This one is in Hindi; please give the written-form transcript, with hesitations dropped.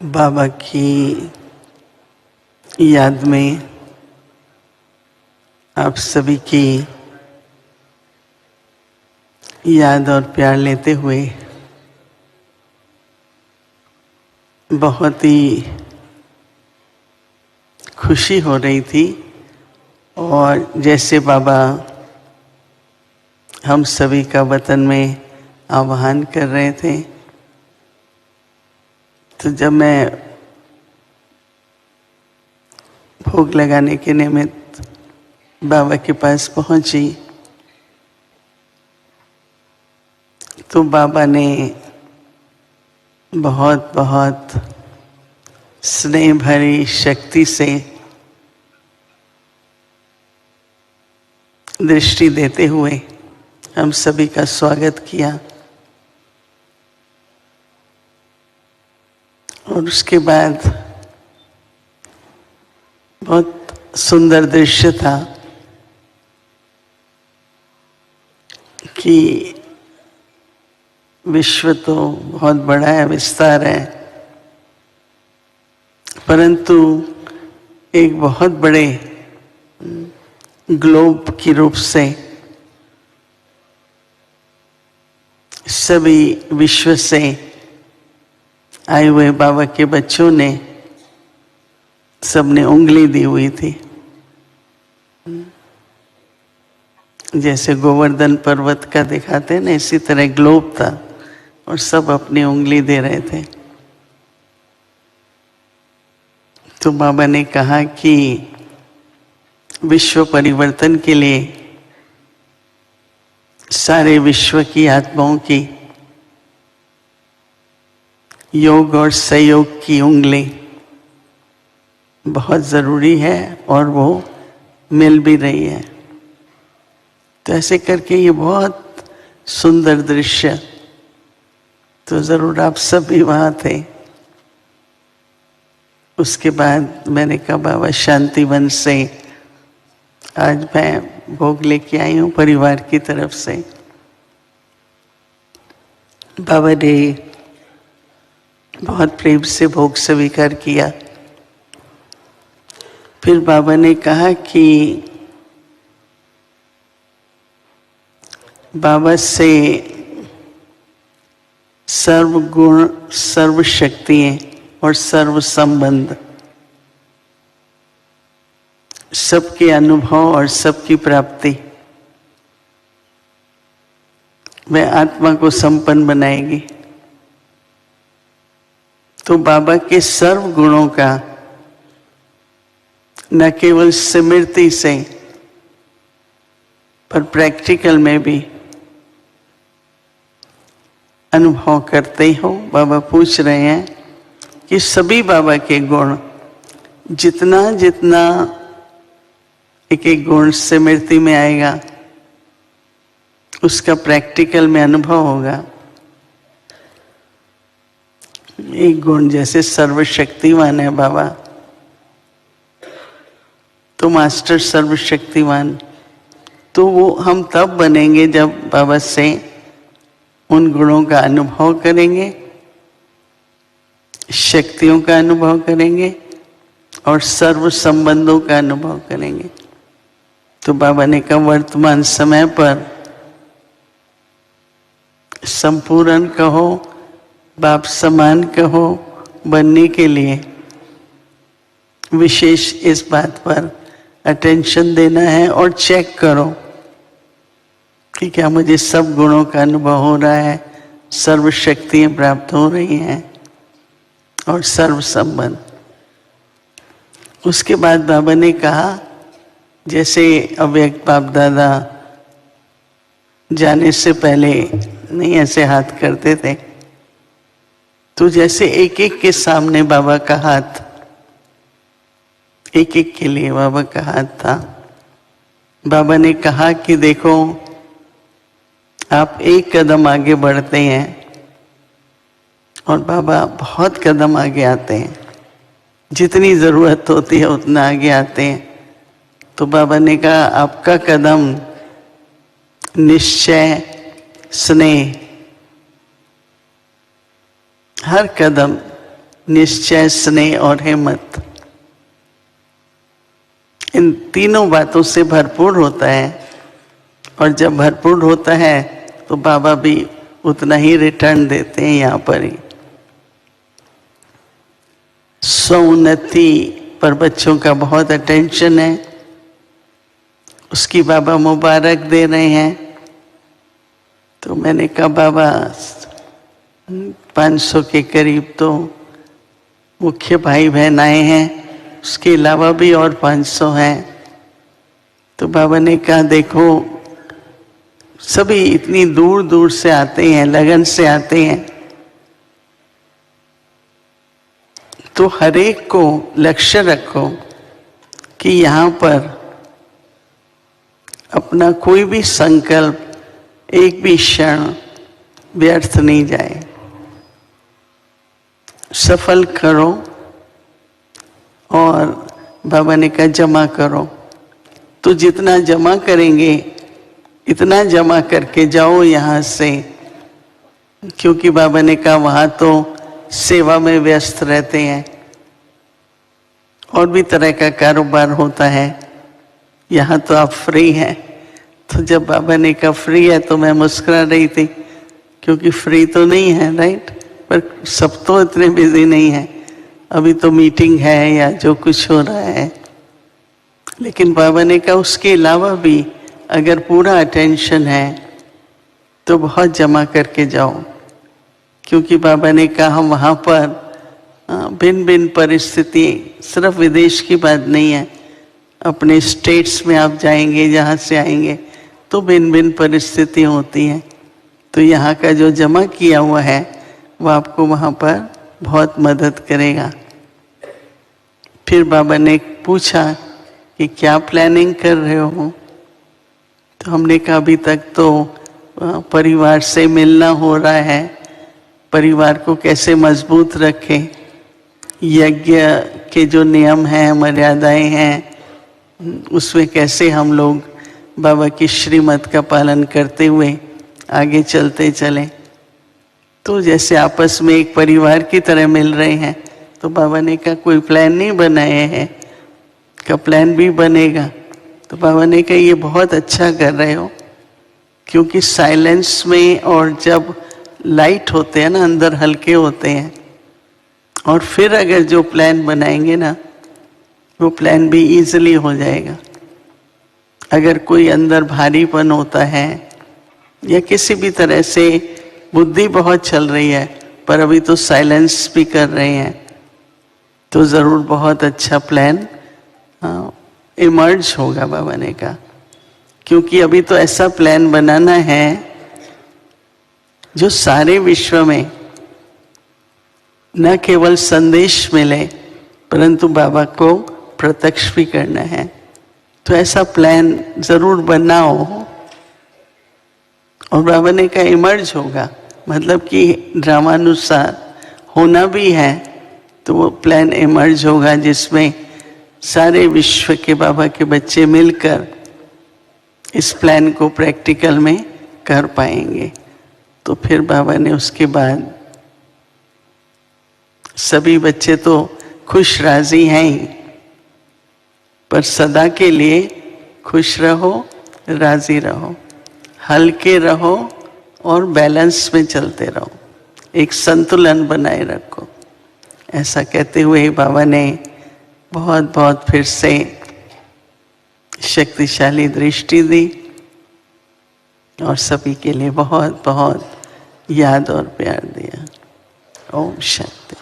बाबा की याद में आप सभी की याद और प्यार लेते हुए बहुत ही खुशी हो रही थी। और जैसे बाबा हम सभी का वतन में आह्वान कर रहे थे, तो जब मैं भोग लगाने के निमित्त बाबा के पास पहुंची तो बाबा ने बहुत बहुत स्नेह भरी शक्ति से दृष्टि देते हुए हम सभी का स्वागत किया। और उसके बाद बहुत सुंदर दृश्य था कि विश्व तो बहुत बड़ा है, विस्तार है, परंतु एक बहुत बड़े ग्लोब की रूप से सभी विश्व से आए हुए बाबा के बच्चों ने सबने उंगली दी हुई थी। जैसे गोवर्धन पर्वत का दिखाते हैं ना, इसी तरह ग्लोब था और सब अपनी उंगली दे रहे थे। तो बाबा ने कहा कि विश्व परिवर्तन के लिए सारे विश्व की आत्माओं की योग और सहयोग की उंगली बहुत जरूरी है और वो मिल भी रही है। तो ऐसे करके ये बहुत सुंदर दृश्य, तो जरूर आप सब भी वहाँ थे। उसके बाद मैंने कहा बाबा शांतिवन से आज मैं भोग लेके आई हूँ परिवार की तरफ से। बाबा ने बहुत प्रेम से भोग स्वीकार किया। फिर बाबा ने कहा कि बाबा से सर्व गुण, सर्व शक्तियाँ और सर्व संबंध, सबके अनुभव और सबकी प्राप्ति वह आत्मा को संपन्न बनाएगी। तो बाबा के सर्व गुणों का न केवल स्मृति से पर प्रैक्टिकल में भी अनुभव करते हो। बाबा पूछ रहे हैं कि सभी बाबा के गुण, जितना जितना एक एक गुण स्मृति में आएगा उसका प्रैक्टिकल में अनुभव होगा। एक गुण जैसे सर्वशक्तिवान है बाबा, तो मास्टर सर्वशक्तिवान, तो वो हम तब बनेंगे जब बाबा से उन गुणों का अनुभव करेंगे, शक्तियों का अनुभव करेंगे और सर्व संबंधों का अनुभव करेंगे। तो बाबा ने कहा वर्तमान समय पर संपूर्ण कहो, बाप समान कहो बनने के लिए विशेष इस बात पर अटेंशन देना है और चेक करो कि क्या मुझे सब गुणों का अनुभव हो रहा है, सर्व शक्तियाँ प्राप्त हो रही हैं और सर्व संबंध। उसके बाद बाबा ने कहा जैसे अव्यक्त बाप दादा जाने से पहले नहीं ऐसे हाथ करते थे, तो जैसे एक एक के सामने बाबा का हाथ, एक एक के लिए बाबा का हाथ था। बाबा ने कहा कि देखो आप एक कदम आगे बढ़ते हैं और बाबा बहुत कदम आगे आते हैं, जितनी जरूरत होती है उतना आगे आते हैं। तो बाबा ने कहा आपका कदम निश्चय, स्नेह, हर कदम निश्चय, स्नेह और हिम्मत, इन तीनों बातों से भरपूर होता है। और जब भरपूर होता है तो बाबा भी उतना ही रिटर्न देते हैं यहाँ पर ही। स्वोन्नति पर बच्चों का बहुत अटेंशन है, उसकी बाबा मुबारक दे रहे हैं। तो मैंने कहा बाबा 500 के करीब तो मुख्य भाई बहन आए हैं, उसके अलावा भी और 500 हैं। तो बाबा ने कहा देखो सभी इतनी दूर दूर से आते हैं, लगन से आते हैं, तो हर एक को लक्ष्य रखो कि यहाँ पर अपना कोई भी संकल्प एक भी क्षण व्यर्थ नहीं जाए, सफल करो। और बाबा ने कहा जमा करो, तो जितना जमा करेंगे इतना जमा करके जाओ यहाँ से, क्योंकि बाबा ने कहा वहाँ तो सेवा में व्यस्त रहते हैं और भी तरह का कारोबार होता है, यहाँ तो आप फ्री हैं। तो जब बाबा ने कहा फ्री है तो मैं मुस्कुरा रही थी, क्योंकि फ्री तो नहीं है, राइट, पर सब तो इतने बिजी नहीं है, अभी तो मीटिंग है या जो कुछ हो रहा है। लेकिन बाबा ने कहा उसके अलावा भी अगर पूरा अटेंशन है तो बहुत जमा करके जाओ, क्योंकि बाबा ने कहा हम वहाँ पर भिन्न भिन्न परिस्थिति, सिर्फ विदेश की बात नहीं है, अपने स्टेट्स में आप जाएंगे, जहाँ से आएंगे तो भिन्न भिन्न परिस्थितियाँ होती हैं। तो यहाँ का जो जमा किया हुआ है वो आपको वहाँ पर बहुत मदद करेगा। फिर बाबा ने पूछा कि क्या प्लानिंग कर रहे हो? तो हमने कहा अभी तक तो परिवार से मिलना हो रहा है, परिवार को कैसे मजबूत रखें, यज्ञ के जो नियम हैं, मर्यादाएं हैं, उसमें कैसे हम लोग बाबा की श्रीमत का पालन करते हुए आगे चलते चलें। तो जैसे आपस में एक परिवार की तरह मिल रहे हैं, तो बाबा ने कहा कोई प्लान नहीं बनाए हैं, का प्लान भी बनेगा। तो बाबा ने कहा ये बहुत अच्छा कर रहे हो, क्योंकि साइलेंस में और जब लाइट होते हैं ना, अंदर हल्के होते हैं, और फिर अगर जो प्लान बनाएंगे ना वो प्लान भी इजीली हो जाएगा। अगर कोई अंदर भारीपन होता है या किसी भी तरह से बुद्धि बहुत चल रही है पर अभी तो साइलेंस भी कर रहे हैं, तो ज़रूर बहुत अच्छा प्लान इमर्ज होगा, बाबा ने कहा। क्योंकि अभी तो ऐसा प्लान बनाना है जो सारे विश्व में न केवल संदेश मिले परंतु बाबा को प्रत्यक्ष भी करना है। तो ऐसा प्लान जरूर बनाओ। और बाबा ने कहा इमर्ज होगा, मतलब कि ड्रामानुसार होना भी है, तो वो प्लान इमर्ज होगा जिसमें सारे विश्व के बाबा के बच्चे मिलकर इस प्लान को प्रैक्टिकल में कर पाएंगे। तो फिर बाबा ने उसके बाद सभी बच्चे तो खुश राजी हैं ही, पर सदा के लिए खुश रहो, राजी रहो, हल्के रहो और बैलेंस में चलते रहो, एक संतुलन बनाए रखो। ऐसा कहते हुए बाबा ने बहुत बहुत फिर से शक्तिशाली दृष्टि दी और सभी के लिए बहुत बहुत याद और प्यार दिया। ओम शांति।